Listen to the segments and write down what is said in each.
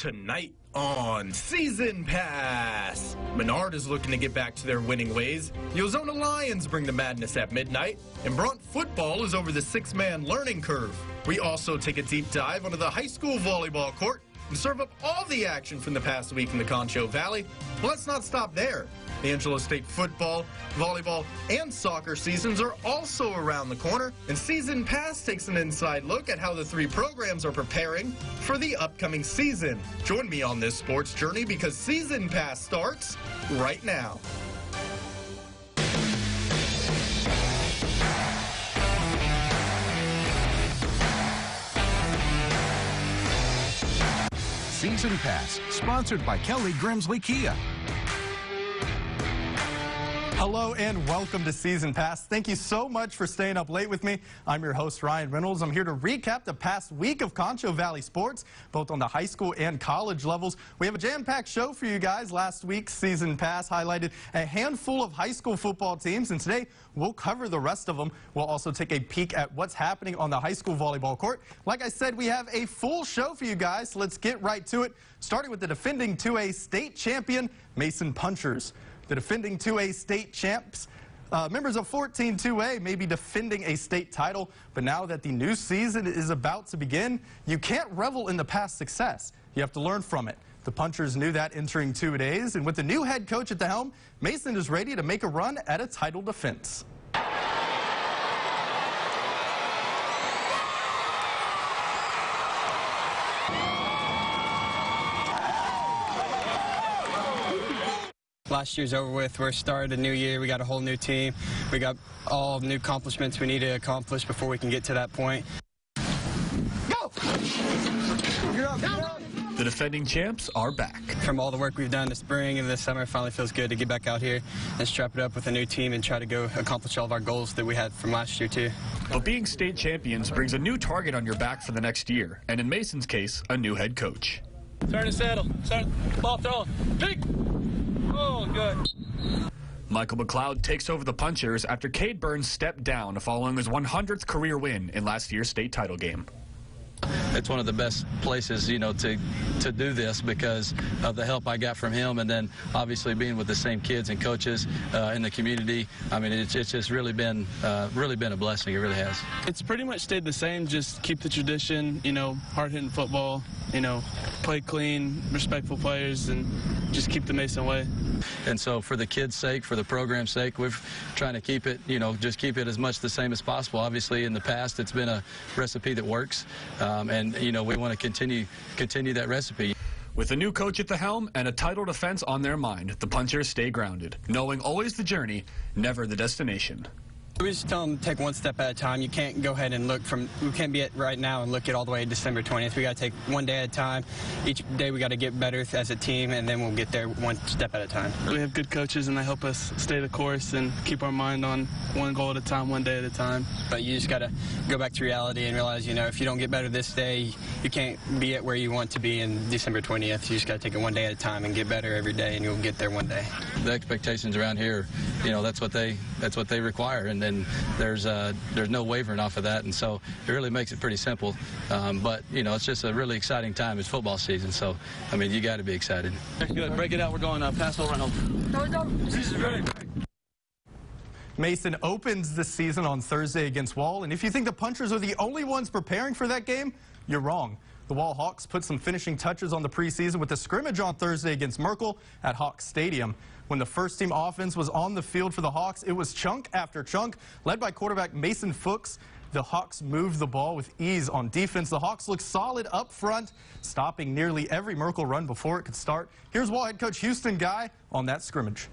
Tonight on Season Pass, Menard is looking to get back to their winning ways. The Ozona Lions bring the madness at midnight, and Bronte football is over the six-man learning curve. We also take a deep dive onto the high school volleyball court and serve up all the action from the past week in the Concho Valley. But let's not stop there. The Angelo State football, volleyball, and soccer seasons are also around the corner, and Season Pass takes an inside look at how the three programs are preparing for the upcoming season. Join me on this sports journey because Season Pass starts right now. Season Pass, sponsored by Kelly Grimsley Kia. Hello and welcome to Season Pass. Thank you so much for staying up late with me. I'm your host, Ryan Reynolds. I'm here to recap the past week of Concho Valley sports, both on the high school and college levels. We have a jam-packed show for you guys. Last week's Season Pass highlighted a handful of high school football teams, and today we'll cover the rest of them. We'll also take a peek at what's happening on the high school volleyball court. Like I said, we have a full show for you guys, so let's get right to it, starting with the defending 2A state champion, Mason Punchers. The defending 2A state champs, members of 14 2A, may be defending a state title, but now that the new season is about to begin, you can't revel in the past success. You have to learn from it. The Punchers knew that entering 2 days, and with the new head coach at the helm, Mason is ready to make a run at a title defense. Last year's over with. We're starting a new year. We got a whole new team. We got all new accomplishments we need to accomplish before we can get to that point. Go! You're up, you're up. The defending champs are back. From all the work we've done this spring and this summer, it finally feels good to get back out here and strap it up with a new team and try to go accomplish all of our goals that we had from last year, too. But being state champions brings a new target on your back for the next year, and in Mason's case, a new head coach. Turn and saddle. Start ball throw. Pick. Oh, good. Michael McLeod takes over the Punchers after Cade Burns stepped down following his 100th career win in last year's state title game. It's one of the best places, you know, to do this because of the help I got from him, and then obviously being with the same kids and coaches in the community. I mean, it's just really been a blessing. It really has. It's pretty much stayed the same. Just keep the tradition, you know, hard-hitting football, you know, play clean, respectful players, and just keep the Mason way. And so for the kids' sake, for the program's sake, we're trying to keep it, you know, just keep it as much the same as possible. Obviously, in the past, it's been a recipe that works, and, you know, we want to continue that recipe. With a new coach at the helm and a title defense on their mind, the Punchers stay grounded, knowing always the journey, never the destination. We just tell them to take one step at a time. You can't go ahead and we can't be at right now and look at all the way to December 20th. We got to take one day at a time. Each day we got to get better as a team, and then we'll get there one step at a time. We have good coaches, and they help us stay the course and keep our mind on one goal at a time, one day at a time. But you just got to go back to reality and realize, you know, if you don't get better this day, you can't be at where you want to be in December 20th. You just got to take it one day at a time and get better every day, and you'll get there one day. The expectations around here, you know, that's what they require, and then there's no wavering off of that, and so it really makes it pretty simple. But you know, it's just a really exciting time. It's football season, so I mean, you got to be excited. Good. Break it out. We're going pass over Reynolds. Season's ready. Mason opens the season on Thursday against Wall, and if you think the Punchers are the only ones preparing for that game, you're wrong. The Wall Hawks put some finishing touches on the preseason with a scrimmage on Thursday against Merkel at Hawks Stadium. When the first-team offense was on the field for the Hawks, it was chunk after chunk. Led by quarterback Mason Fuchs, the Hawks moved the ball with ease on defense. The Hawks looked solid up front, stopping nearly every Merkel run before it could start. Here's Wall head coach Houston Guy on that scrimmage.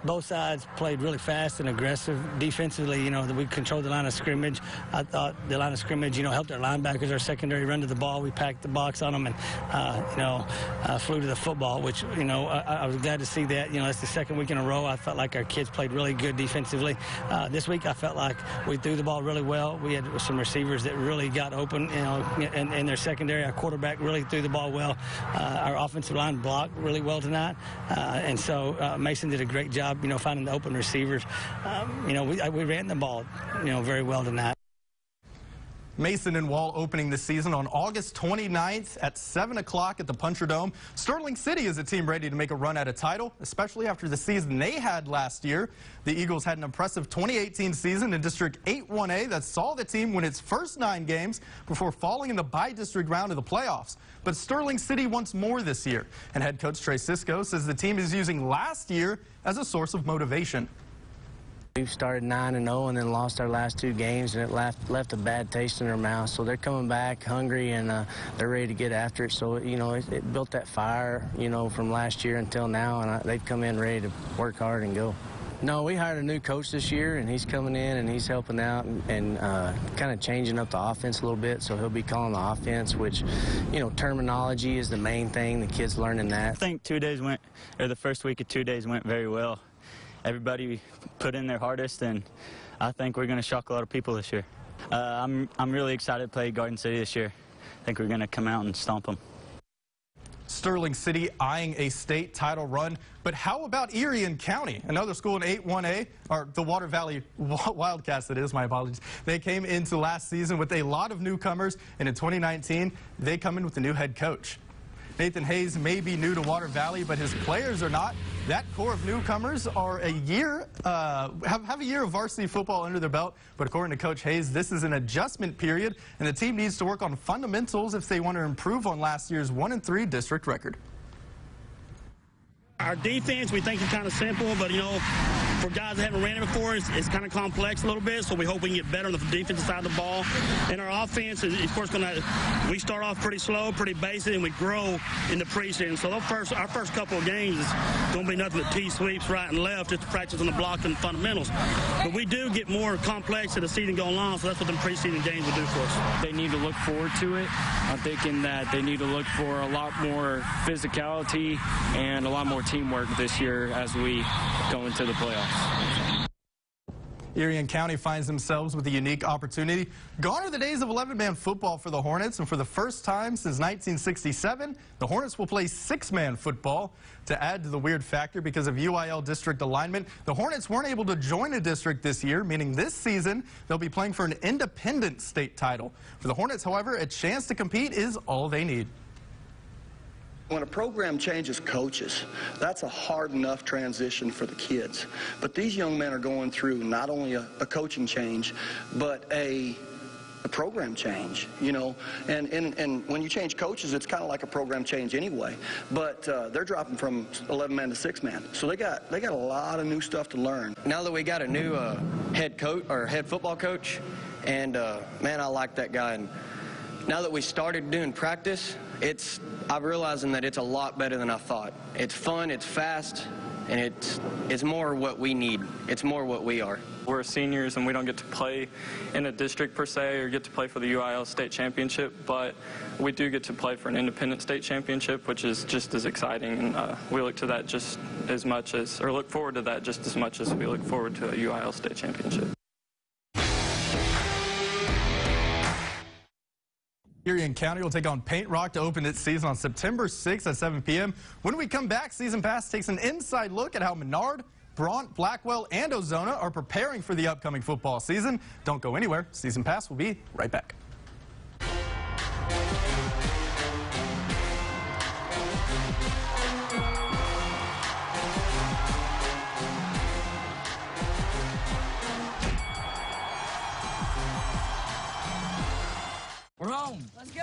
Both sides played really fast and aggressive defensively. You know, we controlled the line of scrimmage. I thought the line of scrimmage, you know, helped our linebackers, our secondary run to the ball. We packed the box on them and, you know, flew to the football, which, you know, I was glad to see that. You know, that's the second week in a row. I felt like our kids played really good defensively. This week I felt like we threw the ball really well. We had some receivers that really got open, you know, in their secondary. Our quarterback really threw the ball well. Our offensive line blocked really well tonight. And so Mason did a great job, you know, finding the open receivers. You know, we ran the ball, you know, very well tonight. Mason and Wall opening the season on August 29th at 7 o'clock at the Puncher Dome. Sterling City is a team ready to make a run at a title, especially after the season they had last year. The Eagles had an impressive 2018 season in District 8-1A that saw the team win its first 9 games before falling in the by-district round of the playoffs. But Sterling City wants more this year, and head coach Trey Cisco says the team is using last year as a source of motivation. We've started 9-0 and then lost our last 2 games, and it left a bad taste in their mouth. So they're coming back hungry, and they're ready to get after it. So, you know, it built that fire, you know, from last year until now, and they've come in ready to work hard and go. No, we hired a new coach this year, and he's coming in and he's helping out and kind of changing up the offense a little bit. So he'll be calling the offense, which, you know, terminology is the main thing. The kids learning that. I think the first week of 2 days went very well. Everybody put in their hardest, and I think we're going to shock a lot of people this year. I'm really excited to play Garden City this year. I think we're going to come out and stomp them. Sterling City eyeing a state title run, but how about Erie and County? Another school in 8-1A, or the Water Valley Wildcats, it is, my apologies. They came into last season with a lot of newcomers, and in 2019, they come in with a new head coach. Nathan Hayes may be new to Water Valley, but his players are not. That core of newcomers are have a year of varsity football under their belt, but according to Coach Hayes, this is an adjustment period, and the team needs to work on fundamentals if they want to improve on last year's 1-3 district record. Our defense, we think, is kind of simple, but, you know, for guys that haven't ran it before, it's kind of complex a little bit, so we hope we can get better on the defensive side of the ball. And our offense is, of course, we start off pretty slow, pretty basic, and we grow in the preseason. So our first couple of games is going to be nothing but T-sweeps right and left, just to practice on the block and the fundamentals. But we do get more complex as the season goes on, so that's what the preseason games will do for us. They need to look forward to it. I'm thinking that they need to look for a lot more physicality and a lot more teamwork this year as we go into the playoffs. Erie and County finds themselves with a unique opportunity. Gone are the days of 11-man football for the Hornets, and for the first time since 1967, the Hornets will play 6-man football. To add to the weird factor, because of UIL district alignment, the Hornets weren't able to join a district this year, meaning this season they'll be playing for an independent state title. For the Hornets, however, a chance to compete is all they need. When a program changes coaches, that's a hard enough transition for the kids. But these young men are going through not only a coaching change, but a program change, you know. And when you change coaches, it's kind of like a program change anyway. But they're dropping from 11-man to 6-man. So they got a lot of new stuff to learn. Now that we got a new head coach or head football coach, and man, I like that guy. And now that we started doing practice, I'm realizing that it's a lot better than I thought. It's fun, it's fast, and it's more what we need. It's more what we are. We're seniors and we don't get to play in a district per se or get to play for the UIL state championship, but we do get to play for an independent state championship, which is just as exciting, and we look to that just as much as, or look forward to that just as much as we look forward to a UIL state championship. Erie and County will take on Paint Rock to open its season on September 6th at 7 p.m. When we come back, Season Pass takes an inside look at how Menard, Bronte, Blackwell, and Ozona are preparing for the upcoming football season. Don't go anywhere. Season Pass will be right back. We're home. Let's go.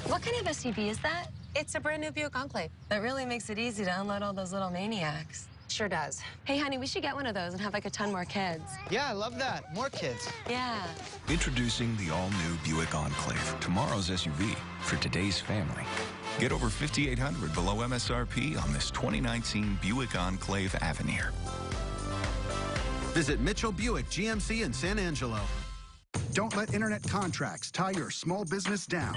What kind of SUV is that? It's a brand new Buick Enclave. That really makes it easy to unload all those little maniacs. Sure does. Hey, honey, we should get one of those and have like a ton more kids. Yeah, I love that. More kids. Yeah. Introducing the all-new Buick Enclave, tomorrow's SUV for today's family. Get over $5,800 below MSRP on this 2019 Buick Enclave Avenir. Visit Mitchell Buick GMC in San Angelo. Don't let internet contracts tie your small business down.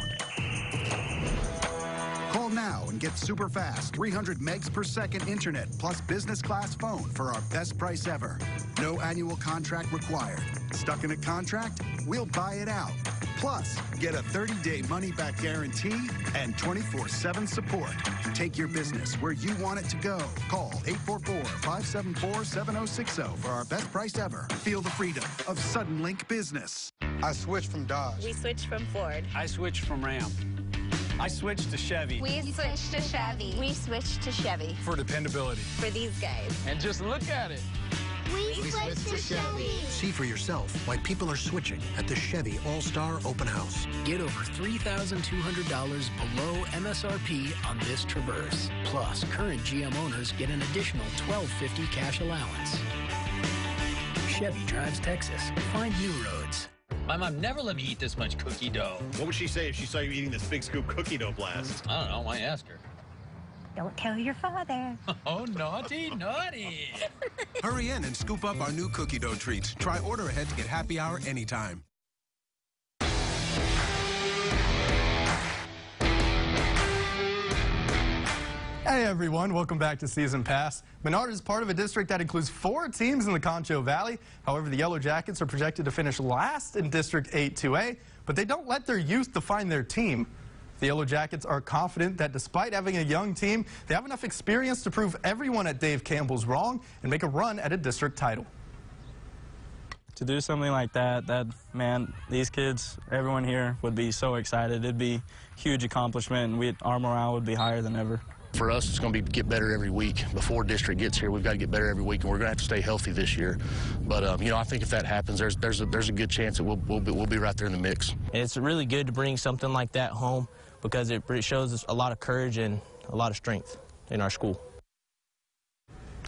Call now and get super fast 300 megs per second internet plus business class phone for our best price ever. No annual contract required. Stuck in a contract? We'll buy it out. Plus, get a 30-day money-back guarantee and 24/7 support. Take your business where you want it to go. Call 844-574-7060 for our best price ever. Feel the freedom of Sudden Link Business. I switched from Dodge. We switched from Ford. I switched from Ram. I switched to Chevy. We switched to Chevy. We switched to Chevy. For dependability. For these guys. And just look at it. We switched to Chevy. See for yourself why people are switching at the Chevy All-Star Open House. Get over $3,200 below MSRP on this Traverse. Plus, current GM owners get an additional $1,250 cash allowance. Chevy drives Texas. Find new roads. My mom never let me eat this much cookie dough. What would she say if she saw you eating this big scoop cookie dough blast? I don't know. I ask her. Don't tell your father. Oh, naughty, naughty. Hurry in and scoop up our new cookie dough treats. Try order ahead to get happy hour anytime. Hey everyone, welcome back to Season Pass. Menard is part of a district that includes 4 teams in the Concho Valley. However, the Yellow Jackets are projected to finish last in District 8-2A, but they don't let their youth define their team. The Yellow Jackets are confident that despite having a young team, they have enough experience to prove everyone at Dave Campbell's wrong and make a run at a district title. To do something like that, man, these kids, everyone here would be so excited. It'd be a huge accomplishment, and our morale would be higher than ever. For us, it's going to be get better every week. Before district gets here, we've got to get better every week, and we're going to have to stay healthy this year. But you know, I think if that happens, there's a good chance that we'll be right there in the mix. It's really good to bring something like that home because it shows us a lot of courage and a lot of strength in our school.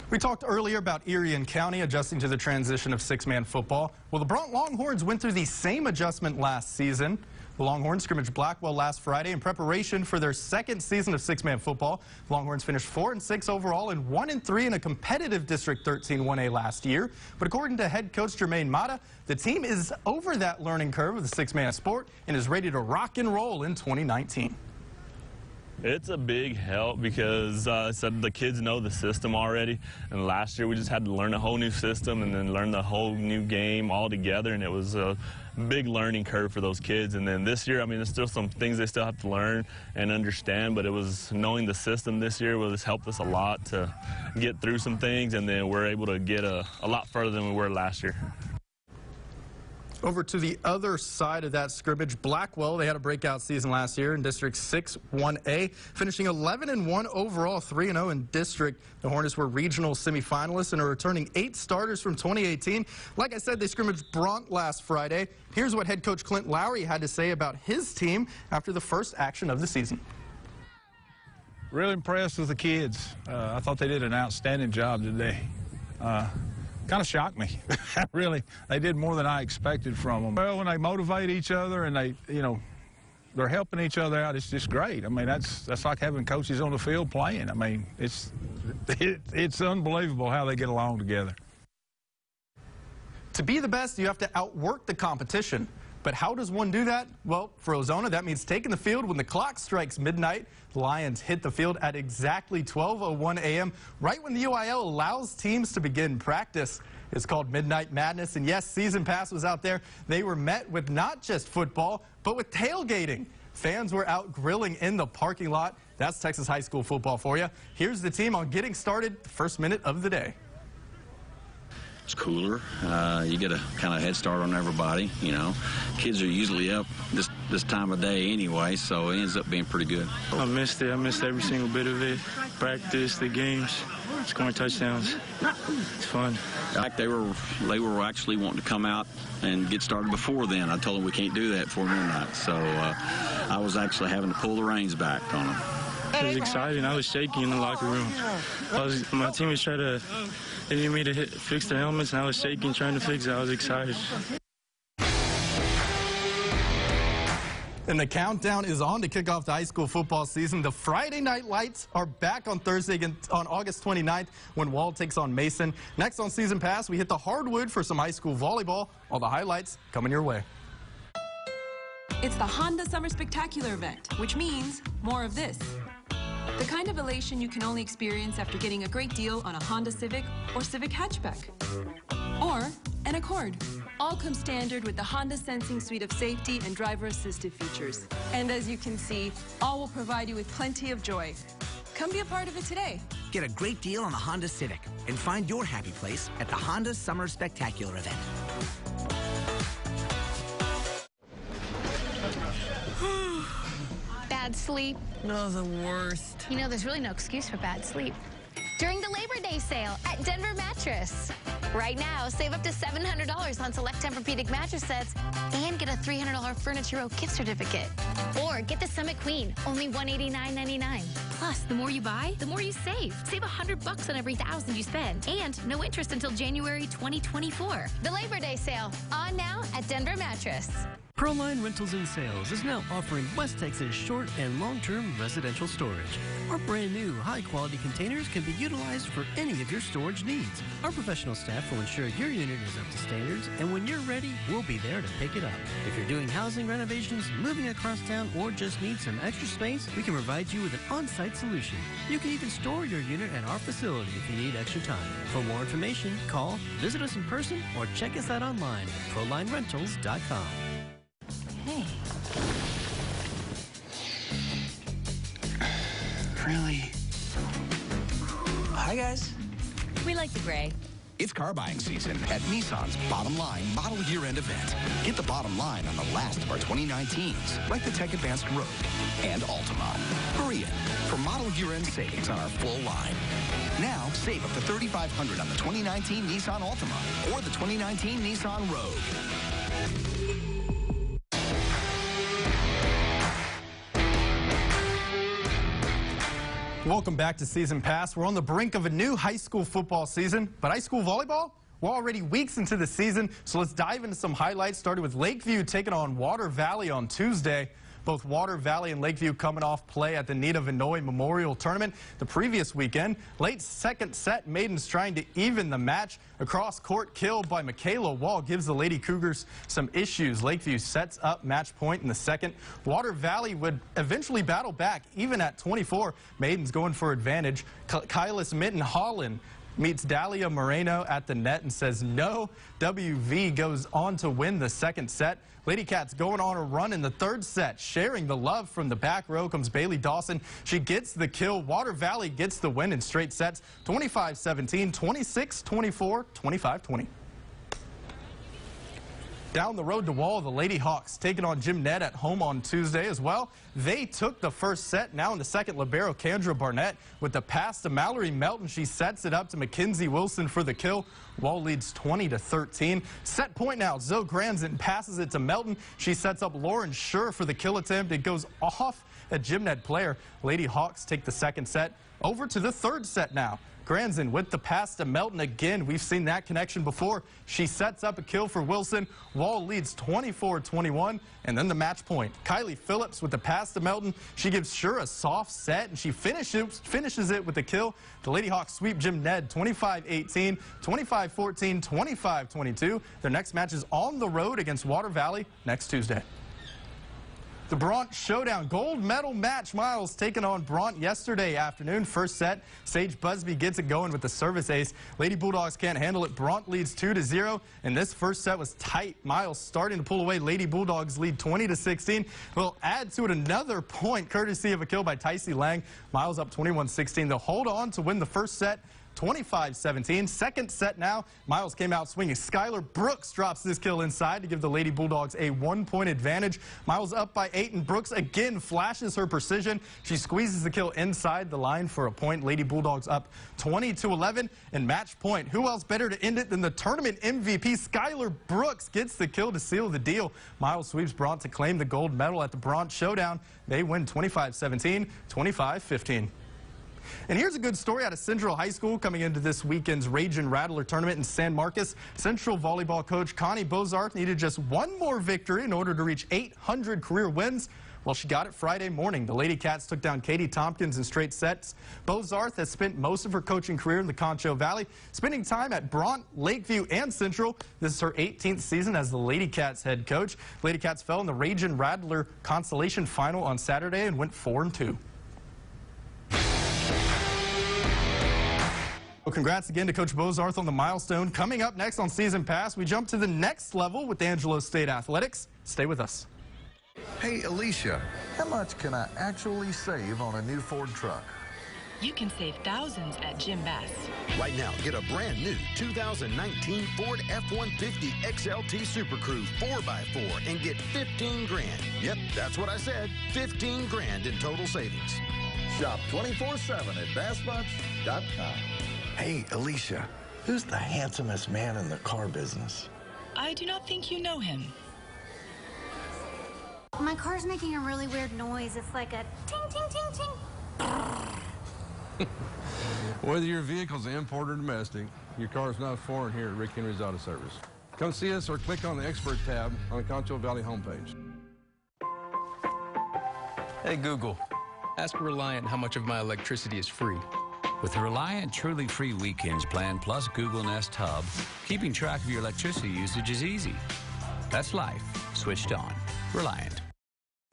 We talked earlier about Erie and County adjusting to the transition of 6-man football. Well, the Bronte Longhorns went through the same adjustment last season. The Longhorns scrimmaged Blackwell last Friday in preparation for their second season of 6-man football. The Longhorns finished 4-6 overall and 1-3 in a competitive District 13 1A last year. But according to head coach Jermaine Mata, the team is over that learning curve of the 6-man sport and is ready to rock and roll in 2019. It's a big help because the kids know the system already, and last year we just had to learn a whole new system and then learn the whole new game all together, and it was a big learning curve for those kids. And then this year, I mean, there's still some things they still have to learn and understand, but it was knowing the system this year has helped us a lot to get through some things, and then we're able to get a lot further than we were last year. Over to the other side of that scrimmage, Blackwell, they had a breakout season last year in District 6 1A, finishing 11-1 overall, 3-0 in district. The Hornets were regional semifinalists and are returning 8 starters from 2018. Like I said, they scrimmaged Bronte last Friday. Here's what head coach Clint Lowry had to say about his team after the first action of the season. Really impressed with the kids. I thought they did an outstanding job today. Kind of shocked me. Really, they did more than I expected from them. Well, when they motivate each other and they're helping each other out, it's just great. I mean, that's like having coaches on the field playing. I mean, it's unbelievable how they get along together. To be the best, you have to outwork the competition. But how does one do that? Well, for Ozona, that means taking the field when the clock strikes midnight. The Lions hit the field at exactly 12:01 a.m., right when the UIL allows teams to begin practice. It's called Midnight Madness, and yes, Season Pass was out there. They were met with not just football, but with tailgating. Fans were out grilling in the parking lot. That's Texas high school football for you. Here's the team on getting started the first minute of the day. It's cooler. You get a kind of head start on everybody, you know. Kids are usually up this time of day anyway, so it ends up being pretty good. I missed it. I missed every single bit of it. Practice, the games, scoring touchdowns. It's fun. They were actually wanting to come out and get started before then. I told them we can't do that before midnight, so I was actually having to pull the reins back on them. It was exciting. I was shaking in the locker room. My teammates they needed me to fix their helmets, and I was shaking trying to fix it. I was excited. And the countdown is on to kick off the high school football season. The Friday Night Lights are back on Thursday on August 29th when Wald takes on Mason. Next on Season Pass, we hit the hardwood for some high school volleyball. All the highlights coming your way. It's the Honda Summer Spectacular event, which means more of this. The kind of elation you can only experience after getting a great deal on a Honda Civic or Civic hatchback. Or an Accord. All come standard with the Honda Sensing suite of safety and driver-assisted features. And as you can see, all will provide you with plenty of joy. Come be a part of it today. Get a great deal on the Honda Civic and find your happy place at the Honda Summer Spectacular event. Bad sleep. No, the worst. You know, there's really no excuse for bad sleep. During the Labor Day sale at Denver Mattress. Right now, save up to $700 on select Tempur-Pedic mattress sets and get a $300 Furniture Row gift certificate. Or get the Summit Queen, only $189.99. Plus, the more you buy, the more you save. Save $100 on every $1,000 you spend. And no interest until January 2024. The Labor Day sale, on now at Denver Mattress. Proline Rentals and Sales is now offering West Texas short and long-term residential storage. Our brand new high-quality containers can be utilized for any of your storage needs. Our professional staff will ensure your unit is up to standards, and when you're ready, we'll be there to pick it up. If you're doing housing renovations, moving across town, or just need some extra space, we can provide you with an on-site solution. You can even store your unit at our facility if you need extra time. For more information, call, visit us in person, or check us out online at ProlineRentals.com. Hey. Really? Hi, guys. We like the gray. It's car buying season at Nissan's Bottom Line Model Year-End event. Get the bottom line on the last of our 2019s, like the Tech Advanced Rogue and Altima. Hurry in for Model Year-End savings on our full line. Now, save up to $3,500 on the 2019 Nissan Altima or the 2019 Nissan Rogue. Welcome back to Season Pass. We're on the brink of a new high school football season, but high school volleyball? We're already weeks into the season, so let's dive into some highlights, starting with Lakeview taking on Water Valley on Tuesday. Both Water Valley and Lakeview coming off play at the Nita Vinoy Memorial Tournament the previous weekend. Late second set, Maidens trying to even the match. Across court kill by Michaela Wall gives the Lady Cougars some issues. Lakeview sets up match point in the second. Water Valley would eventually battle back, even at 24. Maidens going for advantage. Kylis Mitten Holland meets Dalia Moreno at the net and says no. WV goes on to win the second set. Lady Cats going on a run in the third set. Sharing the love from the back row comes Bailey Dawson. She gets the kill. Water Valley gets the win in straight sets. 25-17, 26-24, 25-20. Down the road to Wall, the Lady Hawks taking on Jim Ned at home on Tuesday as well. They took the first set. Now in the second, libero Kendra Barnett with the pass to Mallory Melton. She sets it up to Mackenzie Wilson for the kill. Wall leads 20-13. Set point now. Zoe Granson passes it to Melton. She sets up Lauren Schur for the kill attempt. It goes off a Jim Ned player. Lady Hawks take the second set. Over to the third set now. Granson with the pass to Melton again. We've seen that connection before. She sets up a kill for Wilson. Wall leads 24-21, and then the match point. Kylie Phillips with the pass to Melton. She gives Schur a soft set, and she finishes it with the kill. The Lady Hawks sweep Jim Ned 25-18, 25-14, 25-22. Their next match is on the road against Water Valley next Tuesday. The Bronte Showdown gold medal match. Miles taking on Bronte yesterday afternoon. First set, Sage Busby gets it going with the service ace. Lady Bulldogs can't handle it. Bronte leads 2-0, and this first set was tight. Miles starting to pull away. Lady Bulldogs lead 20-16. We'll add to it another point, courtesy of a kill by Tycee Lang. Miles up 21-16. They'll hold on to win the first set. 25-17. Second set now. Miles came out swinging. Skylar Brooks drops this kill inside to give the Lady Bulldogs a 1-point advantage. Miles up by 8, and Brooks again flashes her precision. She squeezes the kill inside the line for a point. Lady Bulldogs up 20-11 and match point. Who else better to end it than the tournament MVP? Skylar Brooks gets the kill to seal the deal. Miles sweeps Bronte to claim the gold medal at the Bronte Showdown. They win 25-17, 25-15. And here's a good story out of Central High School coming into this weekend's Ragin' Rattler tournament in San Marcos. Central volleyball coach Connie Bozarth needed just one more victory in order to reach 800 career wins. Well, she got it Friday morning. The Lady Cats took down Katie Tompkins in straight sets. Bozarth has spent most of her coaching career in the Concho Valley, spending time at Bronte, Lakeview, and Central. This is her 18th season as the Lady Cats head coach. Lady Cats fell in the Ragin' Rattler Consolation Final on Saturday and went 4-2. Well, congrats again to Coach Bozarth on the milestone. Coming up next on Season Pass, we jump to the next level with Angelo State Athletics. Stay with us. Hey, Alicia, how much can I actually save on a new Ford truck? You can save thousands at Jim Bass. Right now, get a brand new 2019 Ford F-150 XLT Super Crew 4x4 and get 15 grand. Yep, that's what I said, 15 grand in total savings. Shop 24/7 at bassbunch.com. Hey, Alicia, who's the handsomest man in the car business? I do not think you know him. My car's making a really weird noise. It's like a ting, ting, ting, ting. Whether your vehicle's import or domestic, your car's not foreign here at Rick Henry's Auto Service. Come see us or click on the Expert tab on the Concho Valley homepage. Hey, Google, ask Reliant how much of my electricity is free. With the Reliant Truly Free Weekends plan plus Google Nest Hub, keeping track of your electricity usage is easy. That's life switched on. Reliant.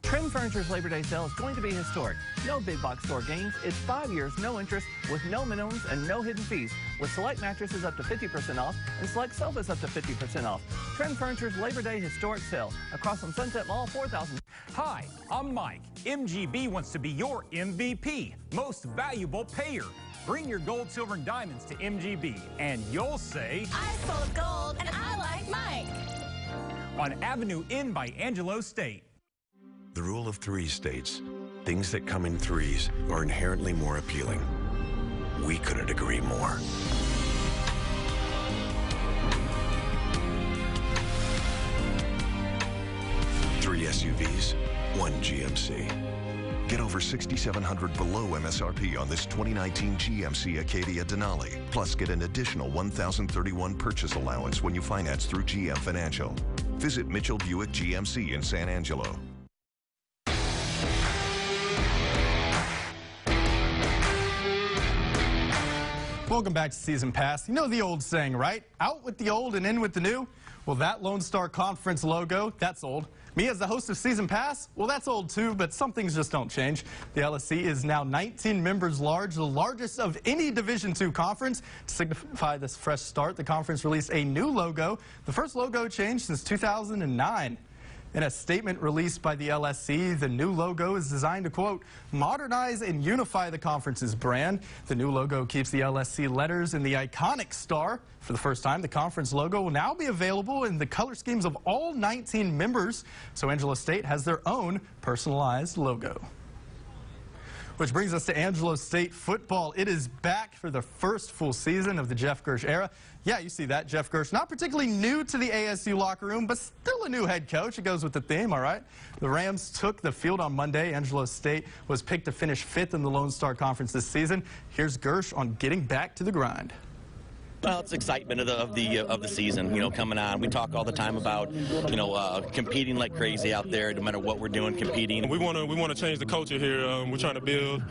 Trim Furniture's Labor Day sale is going to be historic. No big box store gains. It's 5 years, no interest, with no minimums and no hidden fees. With select mattresses up to 50% off and select sofas up to 50% off. Trim Furniture's Labor Day historic sale across from Sunset Mall, 4,000. Hi, I'm Mike. MGB wants to be your MVP, most valuable payer. Bring your gold, silver, and diamonds to MGB, and you'll say, I sold gold, and I like Mike. On Avenue N by Angelo State. The rule of threes states, things that come in threes are inherently more appealing. We couldn't agree more. Three SUVs, one GMC. Get over $6,700 below MSRP on this 2019 GMC Acadia Denali. Plus, get an additional $1,031 purchase allowance when you finance through GM Financial. Visit Mitchell Buick GMC in San Angelo. Welcome back to Season Pass. You know the old saying, right? Out with the old and in with the new. Well, that Lone Star Conference logo, that's old. Me as the host of Season Pass, well, that's old too, but some things just don't change. The LSC is now 19 members large, the largest of any Division II conference. To signify this fresh start, the conference released a new logo, the first logo change since 2009. In a statement released by the LSC, the new logo is designed to, quote, modernize and unify the conference's brand. The new logo keeps the LSC letters and the iconic star. For the first time, the conference logo will now be available in the color schemes of all 19 members, so Angelo State has their own personalized logo. Which brings us to Angelo State football. It is back for the first full season of the Jeff Gersh era. Yeah, you see that, Jeff Gersh, not particularly new to the ASU locker room, but still a new head coach. It goes with the theme, all right? The Rams took the field on Monday. Angelo State was picked to finish 5th in the Lone Star Conference this season. Here's Gersh on getting back to the grind. Well, it's excitement of the season, you know, coming on. We talk all the time about, you know, competing like crazy out there, no matter what we're doing, competing. We want to change the culture here. We're trying to build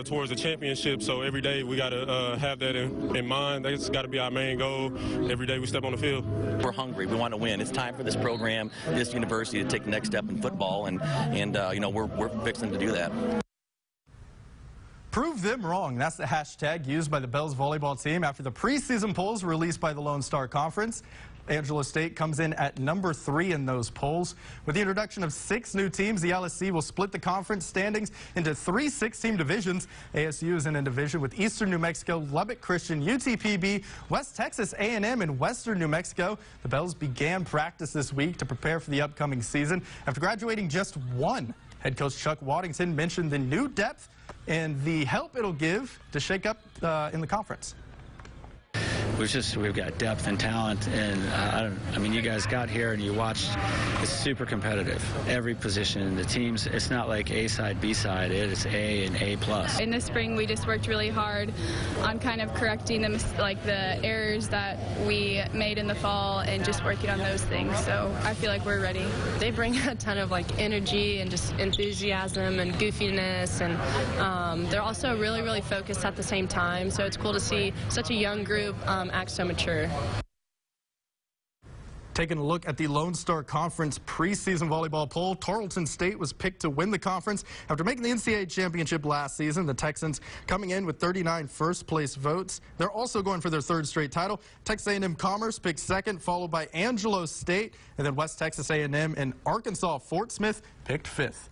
towards a championship. So every day we got to have that in mind. That's got to be our main goal. Every day we step on the field. We're hungry. We want to win. It's time for this program, this university, to take the next step in football, and you know, we're fixing to do that. Prove them wrong. That's the hashtag used by the Bells volleyball team after the preseason polls released by the Lone Star Conference. Angelo State comes in at number 3 in those polls. With the introduction of 6 new teams, the LSC will split the conference standings into 3 6-team divisions. ASU is in a division with Eastern New Mexico, Lubbock Christian, UTPB, West Texas A&M, and Western New Mexico. The Bells began practice this week to prepare for the upcoming season. After graduating just 1, head coach Chuck Waddington mentioned the new depth and the help it'll give to shake up in the conference. We've got depth and talent, and I mean, you guys got here and you watched. It's super competitive. Every position, the teams. It's not like A side, B side. It's A and A plus. In the spring, we just worked really hard on kind of correcting the errors that we made in the fall, and just working on those things. So I feel like we're ready. They bring a ton of energy and just enthusiasm and goofiness, and they're also really, really focused at the same time. So it's cool to see such a young group act so mature. Taking a look at the Lone Star Conference preseason volleyball poll, Tarleton State was picked to win the conference after making the NCAA championship last season. The Texans coming in with 39 first-place votes. They're also going for their third straight title. Texas A&M Commerce picked second, followed by Angelo State, and then West Texas A&M and Arkansas Fort Smith picked fifth.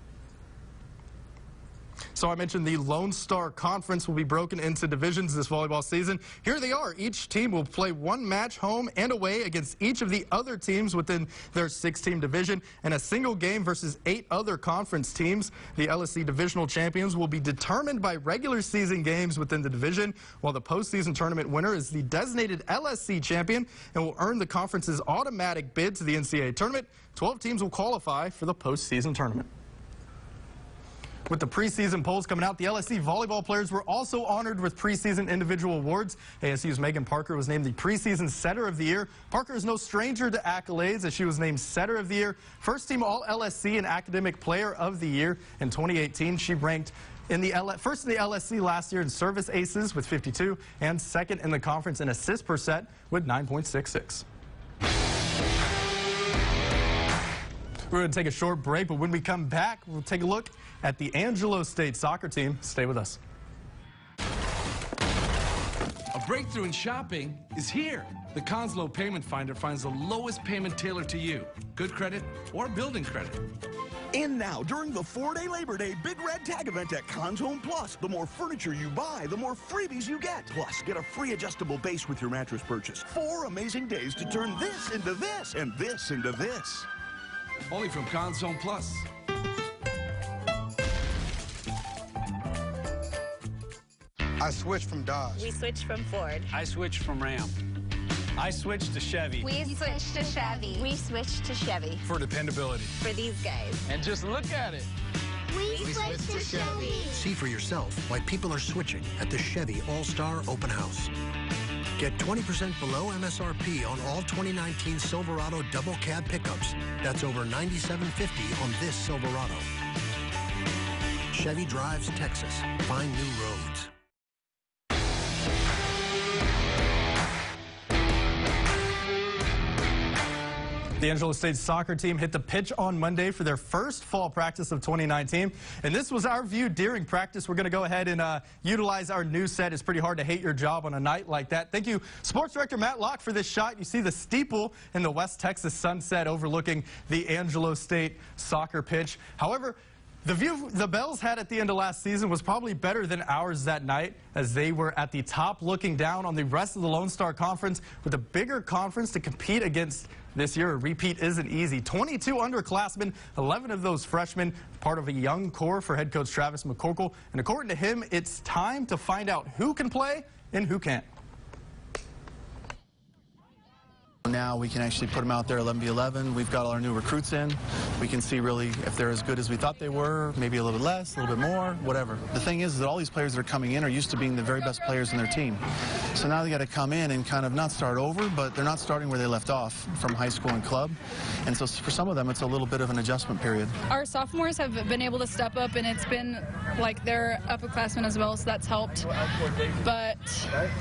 So I mentioned the Lone Star Conference will be broken into divisions this volleyball season. Here they are. Each team will play one match home and away against each of the other teams within their 6-team division, and a single game versus 8 other conference teams. The LSC divisional champions will be determined by regular season games within the division, while the postseason tournament winner is the designated LSC champion and will earn the conference's automatic bid to the NCAA tournament. 12 teams will qualify for the postseason tournament. With the preseason polls coming out, the LSC volleyball players were also honored with preseason individual awards. ASU's Megan Parker was named the preseason setter of the year. Parker is no stranger to accolades as she was named setter of the year, first team All-LSC and academic player of the year. In 2018, she ranked first in the LSC last year in service aces with 52 and second in the conference in assists per set with 9.66. We're going to take a short break, but when we come back, we'll take a look at the Angelo State soccer team. Stay with us. A breakthrough in shopping is here. The Conslow Payment Finder finds the lowest payment tailored to you. Good credit or building credit. And now, during the 4-day Labor Day Big Red Tag event at Cons Home Plus, the more furniture you buy, the more freebies you get. Plus, get a free adjustable base with your mattress purchase. 4 amazing days to turn this into this and this into this. Only from Cons Home Plus. I switched from Dodge. We switched from Ford. I switched from Ram. I switched to Chevy. We switched to Chevy. We switched to Chevy. For dependability. For these guys. And just look at it. We switched to Chevy. See for yourself why people are switching at the Chevy All-Star Open House. Get 20% below MSRP on all 2019 Silverado double cab pickups. That's over $97.50 on this Silverado. Chevy drives Texas. Find new roads. The Angelo State soccer team hit the pitch on Monday for their first fall practice of 2019. And this was our view during practice. We're going to go ahead and utilize our new set. It's pretty hard to hate your job on a night like that. Thank you, Sports Director Matt Locke, for this shot. You see the steeple in the West Texas sunset overlooking the Angelo State soccer pitch. However, the view the Bells had at the end of last season was probably better than ours that night, as they were at the top looking down on the rest of the Lone Star Conference with a bigger conference to compete against this year. A repeat isn't easy. 22 underclassmen, 11 of those freshmen, part of a young core for head coach Travis McCorkle. And according to him, it's time to find out who can play and who can't. Now we can actually put them out there 11v11. We've got all our new recruits in. We can see really if they're as good as we thought they were, maybe a little bit less, a little bit more, whatever. The thing is that all these players that are coming in are used to being the very best players in their team. So now they got to come in and kind of not start over, but they're not starting where they left off from high school and club. And so for some of them, it's a little bit of an adjustment period. Our sophomores have been able to step up, and it's been like they're upperclassmen as well, so that's helped. But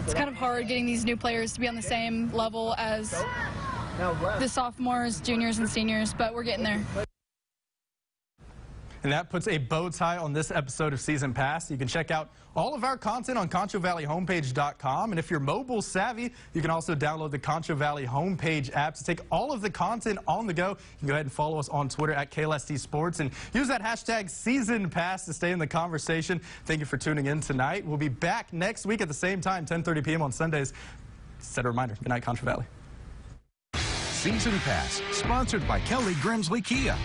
it's kind of hard getting these new players to be on the same level as the sophomores, juniors, and seniors, but we're getting there. And that puts a bow tie on this episode of Season Pass. You can check out all of our content on ConchoValleyHomepage.com. And if you're mobile savvy, you can also download the Concho Valley Homepage app to take all of the content on the go. You can go ahead and follow us on Twitter at KLST Sports and use that hashtag Season Pass to stay in the conversation. Thank you for tuning in tonight. We'll be back next week at the same time, 10:30 p.m. on Sundays. Set a reminder. Good night, Concho Valley. Season Pass, sponsored by Kelly Grimsley Kia.